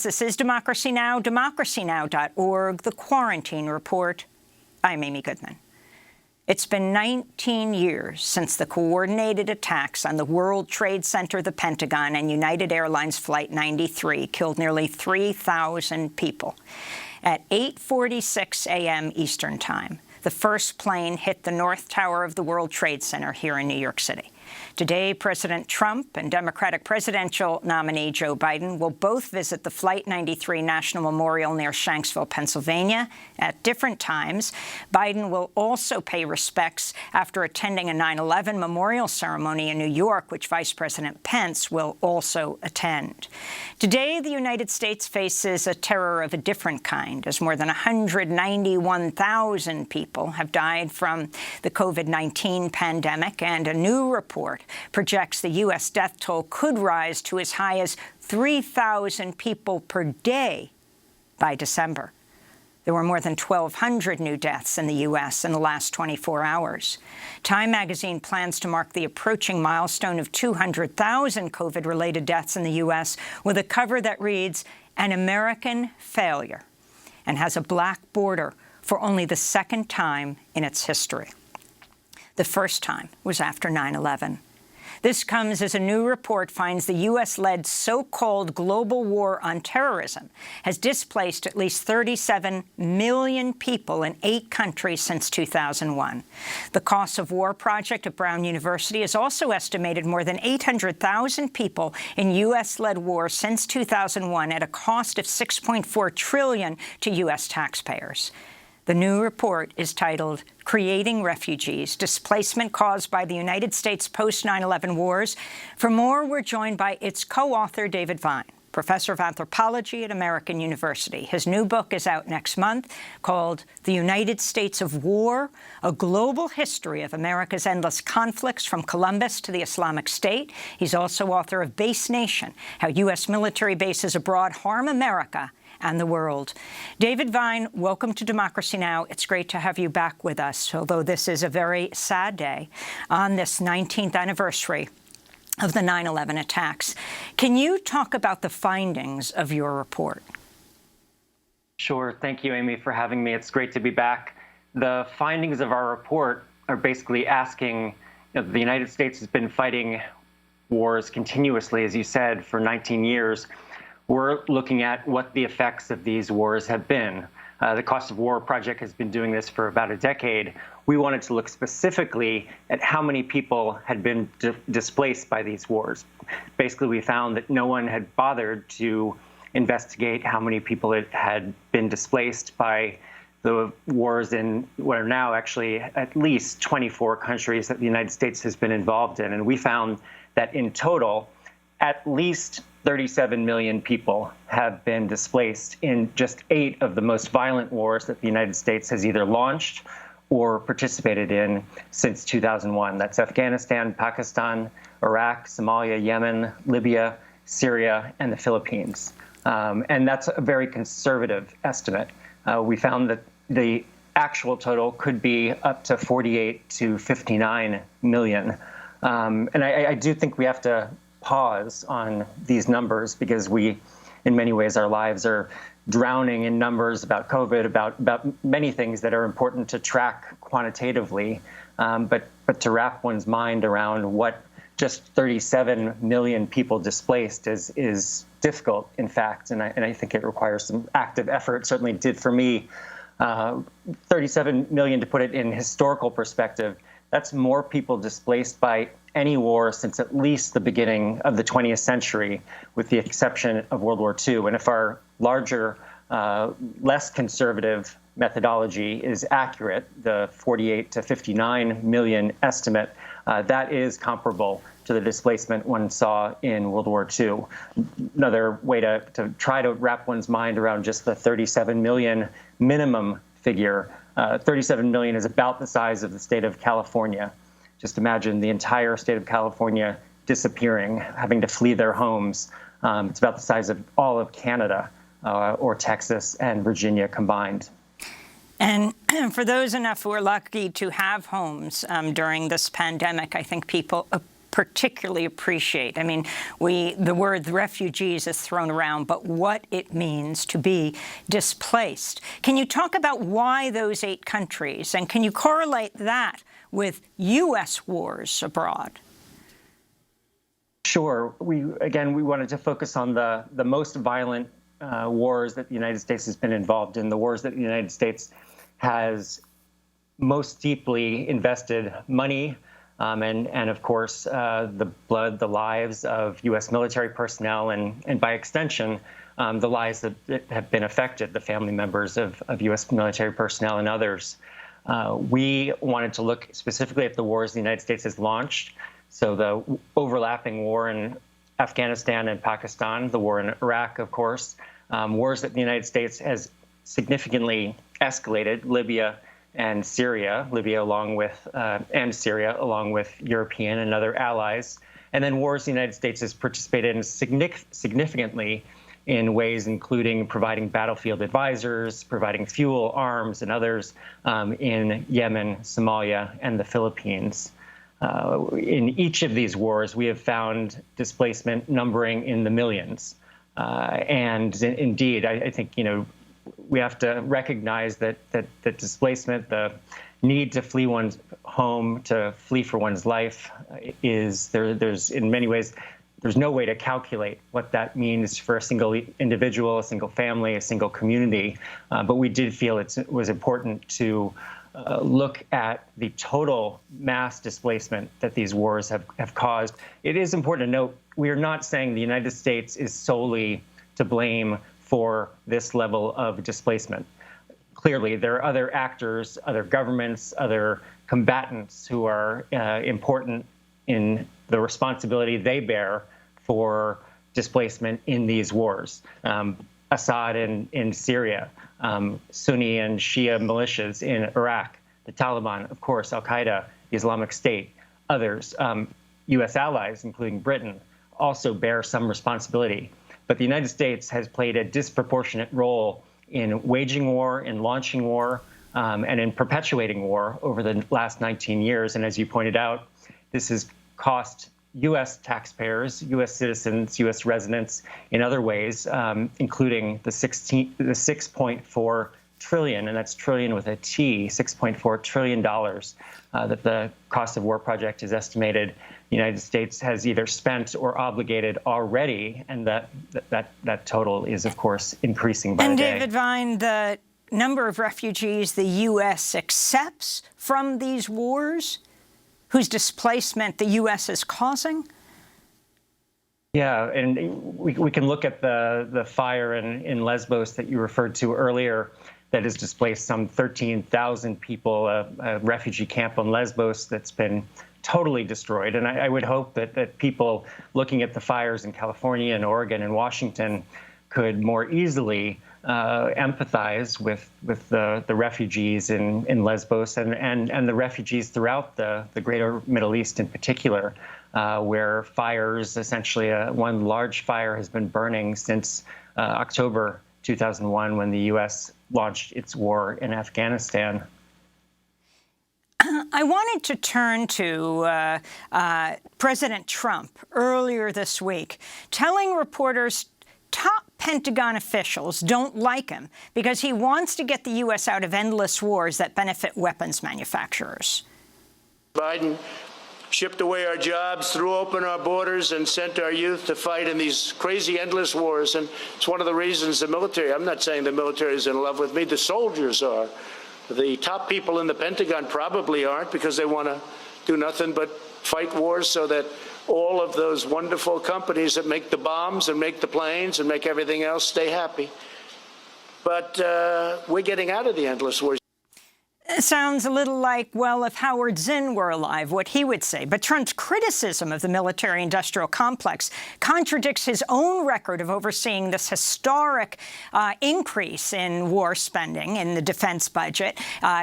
This is Democracy Now!, democracynow.org, The Quarantine Report. I'm Amy Goodman. It's been 19 years since the coordinated attacks on the World Trade Center, the Pentagon, and United Airlines Flight 93 killed nearly 3,000 people. At 8:46 a.m. Eastern Time, the first plane hit the North Tower of the World Trade Center here in New York City. Today, President Trump and Democratic presidential nominee Joe Biden will both visit the Flight 93 National Memorial near Shanksville, Pennsylvania, at different times. Biden will also pay respects after attending a 9/11 memorial ceremony in New York, which Vice President Pence will also attend. Today, the United States faces a terror of a different kind, as more than 191,000 people have died from the COVID-19 pandemic, and a new report projects the U.S. death toll could rise to as high as 3,000 people per day by December. There were more than 1,200 new deaths in the U.S. in the last 24 hours. Time magazine plans to mark the approaching milestone of 200,000 COVID-related deaths in the U.S. with a cover that reads, "An American Failure," and has a black border for only the second time in its history. The first time was after 9/11. This comes as a new report finds the U.S.-led so-called global war on terrorism has displaced at least 37 million people in 8 countries since 2001. The Cost of War project at Brown University has also estimated more than 800,000 people in U.S.-led war since 2001 at a cost of $6.4 trillion to U.S. taxpayers. The new report is titled Creating Refugees, Displacement Caused by the United States Post-9/11 Wars. For more, we're joined by its co-author, David Vine, professor of anthropology at American University. His new book is out next month called The United States of War, A Global History of America's Endless Conflicts from Columbus to the Islamic State. He's also author of Base Nation, How U.S. Military Bases Abroad Harm America and the World. David Vine, welcome to Democracy Now! It's great to have you back with us, although this is a very sad day on this 19th anniversary of the 9/11 attacks. Can you talk about the findings of your report? Sure. Thank you, Amy, for having me. It's great to be back. The findings of our report are basically asking, the United States has been fighting wars continuously, as you said, for 19 years. We're looking at what the effects of these wars have been. The Cost of War project has been doing this for about a decade. We wanted to look specifically at how many people had been displaced by these wars. Basically, we found that no one had bothered to investigate how many people had been displaced by the wars in what are now actually at least 24 countries that the United States has been involved in. And we found that in total, at least 37 million people have been displaced in just 8 of the most violent wars that the United States has either launched or participated in since 2001. That's Afghanistan, Pakistan, Iraq, Somalia, Yemen, Libya, Syria, and the Philippines. And that's a very conservative estimate. We found that the actual total could be up to 48 to 59 million. And I do think we have to pause on these numbers because we, in many ways, our lives are drowning in numbers about COVID, about many things that are important to track quantitatively. But to wrap one's mind around what just 37 million people displaced is difficult, in fact, and I think it requires some active effort. It certainly did for me. 37 million, to put it in historical perspective, that's more people displaced by any war since at least the beginning of the 20th century, with the exception of World War II. And if our larger, less conservative methodology is accurate, the 48 to 59 million estimate, that is comparable to the displacement one saw in World War II. Another way to try to wrap one's mind around just the 37 million minimum figure, 37 million is about the size of the state of California. Just imagine the entire state of California disappearing, having to flee their homes. It's about the size of all of Canada or Texas and Virginia combined. And for those enough who are lucky to have homes during this pandemic, I think people particularly appreciate. I mean, the word refugees is thrown around, but what it means to be displaced. Can you talk about why those 8 countries, and can you correlate that with U.S. wars abroad? Sure. We wanted to focus on the most violent wars that the United States has been involved in, the wars that the United States has most deeply invested money and of course, the blood, the lives of U.S. military personnel and by extension, the lives that have been affected, the family members of U.S. military personnel and others. We wanted to look specifically at the wars the United States has launched. So the overlapping war in Afghanistan and Pakistan, the war in Iraq, of course, wars that the United States has significantly escalated, Libya and Syria, and Syria along with European and other allies, and then wars the United States has participated in significantly in ways including providing battlefield advisors, providing fuel, arms, and others in Yemen, Somalia, and the Philippines. In each of these wars, we have found displacement numbering in the millions. And indeed, I think, we have to recognize that displacement, the need to flee one's home, to flee for one's life, is there's in many ways, there's no way to calculate what that means for a single individual, a single family, a single community. But we did feel it was important to look at the total mass displacement that these wars have caused. It is important to note, we are not saying the United States is solely to blame for this level of displacement. Clearly, there are other actors, other governments, other combatants who are important in the responsibility they bear for displacement in these wars. Assad in Syria, Sunni and Shia militias in Iraq, the Taliban, of course, Al-Qaeda, the Islamic State, others, U.S. allies, including Britain, also bear some responsibility. But the United States has played a disproportionate role in waging war, in launching war, and in perpetuating war over the last 19 years. And as you pointed out, this has cost U.S. taxpayers, U.S. citizens, U.S. residents in other ways, including the 6.4 trillion, and that's trillion with a T, $6.4 trillion that the cost of war project is estimated the United States has either spent or obligated already, and that total is, of course, increasing by the day. And David Vine, the number of refugees the U.S. accepts from these wars, whose displacement the U.S. is causing? Yeah, and we can look at the fire in Lesbos that you referred to earlier that has displaced some 13,000 people, a refugee camp on Lesbos that's been totally destroyed. And I would hope that people looking at the fires in California and Oregon and Washington could more easily empathize with the refugees in Lesbos and the refugees throughout the greater Middle East in particular, where fires, essentially one large fire has been burning since October 2001 when the U.S. launched its war in Afghanistan. I wanted to turn to President Trump earlier this week, telling reporters top Pentagon officials don't like him because he wants to get the U.S. out of endless wars that benefit weapons manufacturers. Biden shipped away our jobs, threw open our borders, and sent our youth to fight in these crazy, endless wars. And it's one of the reasons the military, I'm not saying the military is in love with me, the soldiers are. The top people in the Pentagon probably aren't, because they want to do nothing but fight wars so that all of those wonderful companies that make the bombs and make the planes and make everything else stay happy. But we're getting out of the endless wars. It sounds a little like, well, if Howard Zinn were alive, what he would say. But Trump's criticism of the military-industrial complex contradicts his own record of overseeing this historic increase in war spending in the defense budget,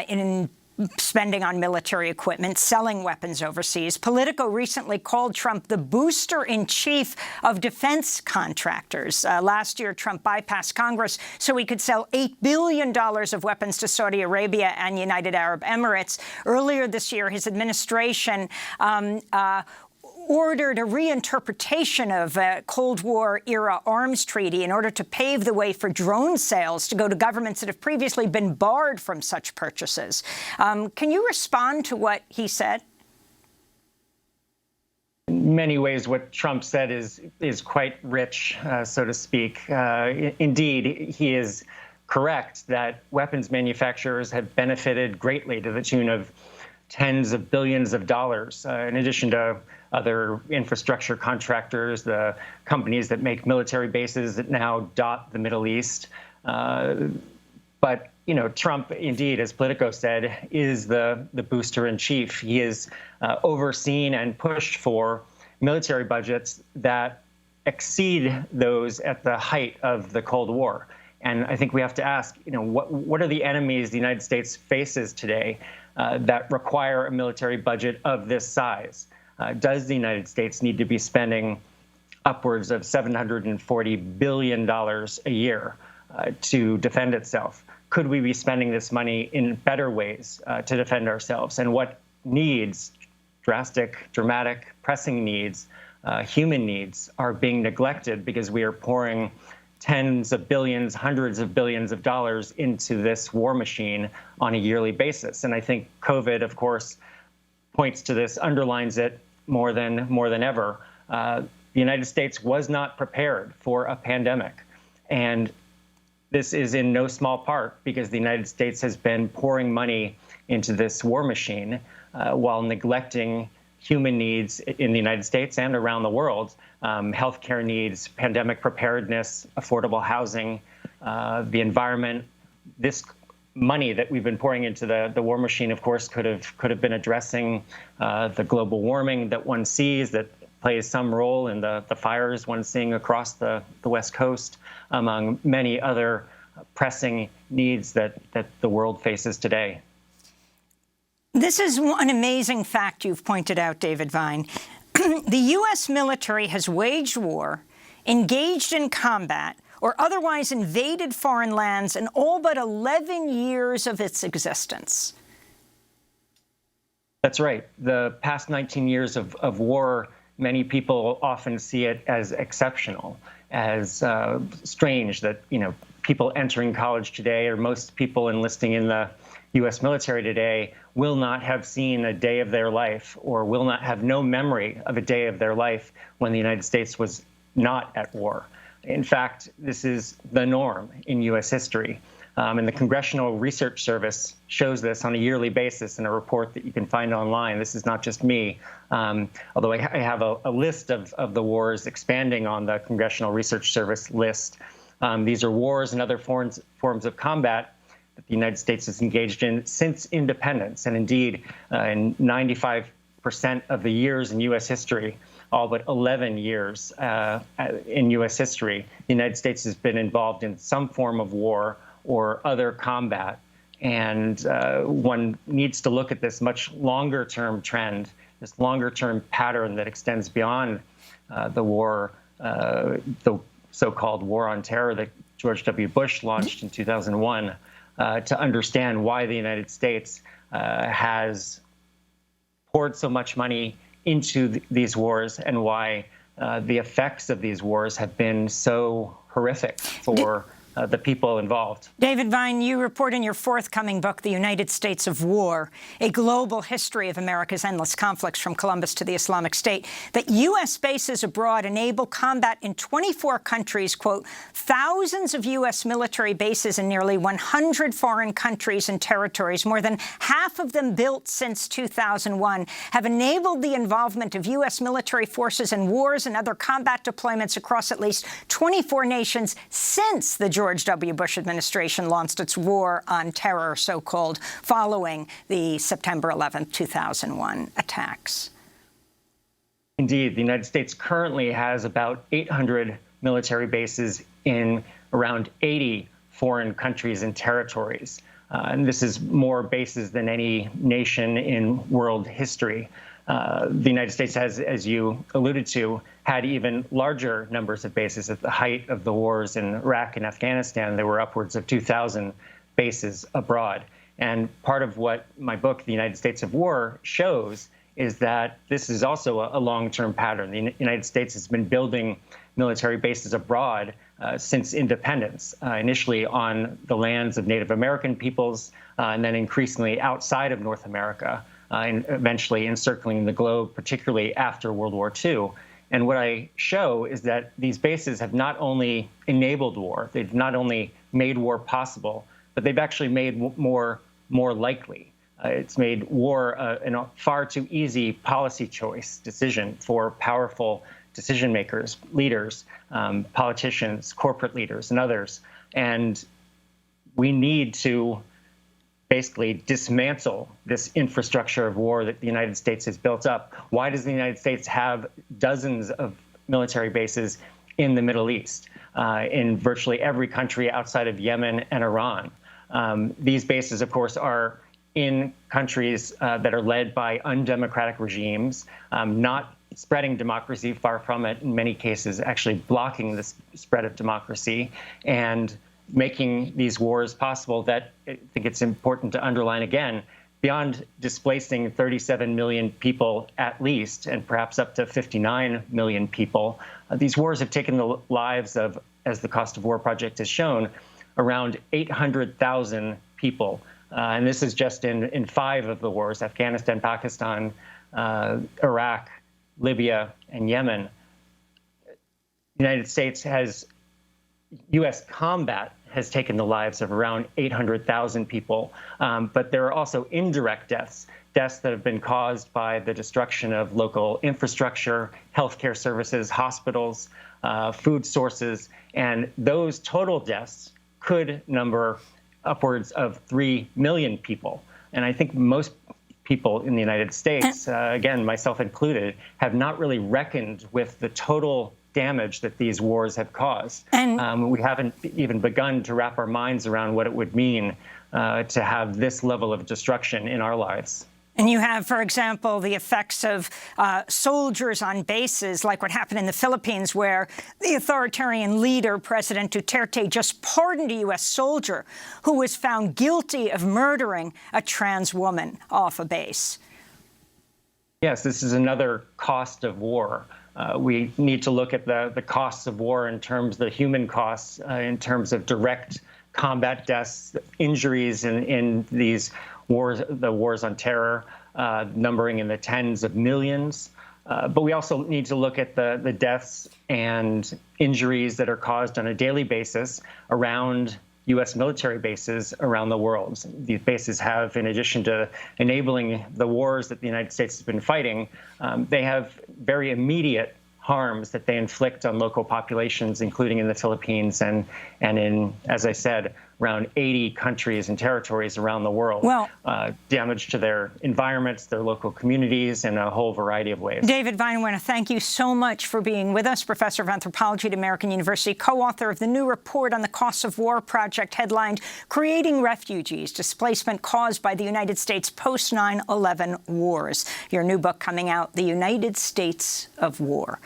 in spending on military equipment, selling weapons overseas. Politico recently called Trump the booster-in-chief of defense contractors. Last year, Trump bypassed Congress so he could sell $8 billion of weapons to Saudi Arabia and United Arab Emirates. Earlier this year, his administration ordered a reinterpretation of a Cold War-era arms treaty in order to pave the way for drone sales to go to governments that have previously been barred from such purchases. Can you respond to what he said? In many ways, what Trump said is quite rich, so to speak. Indeed, he is correct that weapons manufacturers have benefited greatly to the tune of tens of billions of dollars, in addition to other infrastructure contractors, the companies that make military bases that now dot the Middle East. But Trump, indeed, as Politico said, is the booster in chief. He has overseen and pushed for military budgets that exceed those at the height of the Cold War. And I think we have to ask, what are the enemies the United States faces today that require a military budget of this size? Does the United States need to be spending upwards of $740 billion a year to defend itself? Could we be spending this money in better ways to defend ourselves? And what needs, dramatic, pressing needs, human needs, are being neglected because we are pouring tens of billions, hundreds of billions of dollars into this war machine on a yearly basis? And I think COVID, of course, points to this, underlines it more than ever. The United States was not prepared for a pandemic. And this is in no small part because the United States has been pouring money into this war machine while neglecting human needs in the United States and around the world, healthcare needs, pandemic preparedness, affordable housing, the environment. This money that we've been pouring into the war machine, of course, could have been addressing the global warming that one sees, that plays some role in the fires one seeing across the West Coast, among many other pressing needs that the world faces today. This is an amazing fact you've pointed out, David Vine. The U.S. military has waged war, engaged in combat, or otherwise invaded foreign lands in all but 11 years of its existence. That's right. The past 19 years of war, many people often see it as exceptional, as strange that, people entering college today, or most people enlisting in the U.S. military today, will not have seen a day of their life, or will not have no memory of a day of their life when the United States was not at war. In fact, this is the norm in U.S. history. And the Congressional Research Service shows this on a yearly basis in a report that you can find online. This is not just me, although I have a list of the wars expanding on the Congressional Research Service list. These are wars and other forms of combat that the United States has engaged in since independence. And indeed, in 95% of the years in U.S. history, all but 11 years in U.S. history, the United States has been involved in some form of war or other combat. And one needs to look at this much longer-term trend, this longer-term pattern that extends beyond the war, the so-called war on terror that George W. Bush launched in 2001, to understand why the United States has poured so much money into these wars and why the effects of these wars have been so horrific for the people involved. David Vine, you report in your forthcoming book, The United States of War, A Global History of America's Endless Conflicts from Columbus to the Islamic State, that U.S. bases abroad enable combat in 24 countries, quote, thousands of U.S. military bases in nearly 100 foreign countries and territories, more than half of them built since 2001, have enabled the involvement of U.S. military forces in wars and other combat deployments across at least 24 nations since the George W. Bush administration launched its war on terror, so-called, following the September 11, 2001 attacks. Indeed, the United States currently has about 800 military bases in around 80 foreign countries and territories. And this is more bases than any nation in world history. The United States has, as you alluded to, had even larger numbers of bases. At the height of the wars in Iraq and Afghanistan, there were upwards of 2,000 bases abroad. And part of what my book, The United States of War, shows is that this is also a long-term pattern. The United States has been building military bases abroad since independence, initially on the lands of Native American peoples, and then increasingly outside of North America, and eventually encircling the globe, particularly after World War II. And what I show is that these bases have not only enabled war, they've not only made war possible, but they've actually made more likely. It's made war a far too easy policy choice decision for powerful decision makers, leaders, politicians, corporate leaders, and others. And we need to basically dismantle this infrastructure of war that the United States has built up. Why does the United States have dozens of military bases in the Middle East, in virtually every country outside of Yemen and Iran? These bases, of course, are in countries that are led by undemocratic regimes, not spreading democracy, far from it, in many cases actually blocking the spread of democracy, and making these wars possible that I think it's important to underline again, beyond displacing 37 million people at least, and perhaps up to 59 million people, these wars have taken the lives of, as the Cost of War Project has shown, around 800,000 people. And this is just in 5 of the wars: Afghanistan, Pakistan, Iraq, Libya, and Yemen. The United States has, U.S. combat has taken the lives of around 800,000 people. But there are also indirect deaths that have been caused by the destruction of local infrastructure, healthcare services, hospitals, food sources. And those total deaths could number upwards of 3 million people. And I think most people in the United States, again, myself included, have not really reckoned with the total damage that these wars have caused. And we haven't even begun to wrap our minds around what it would mean to have this level of destruction in our lives. And you have, for example, the effects of soldiers on bases, like what happened in the Philippines, where the authoritarian leader, President Duterte, just pardoned a U.S. soldier who was found guilty of murdering a trans woman off a base. Yes, this is another cost of war. We need to look at the costs of war in terms of the human costs, in terms of direct combat deaths, injuries in these wars, the wars on terror, numbering in the tens of millions. But we also need to look at the deaths and injuries that are caused on a daily basis around U.S. military bases around the world. These bases have, in addition to enabling the wars that the United States has been fighting, they have very immediate harms that they inflict on local populations, including in the Philippines and in, as I said, around 80 countries and territories around the world. Well, damage to their environments, their local communities, in a whole variety of ways. David Vine, I want to thank you so much for being with us, Professor of Anthropology at American University, co-author of the new report on the Costs of War Project, headlined Creating Refugees, Displacement Caused by the United States Post-9/11 Wars. Your new book coming out, The United States of War.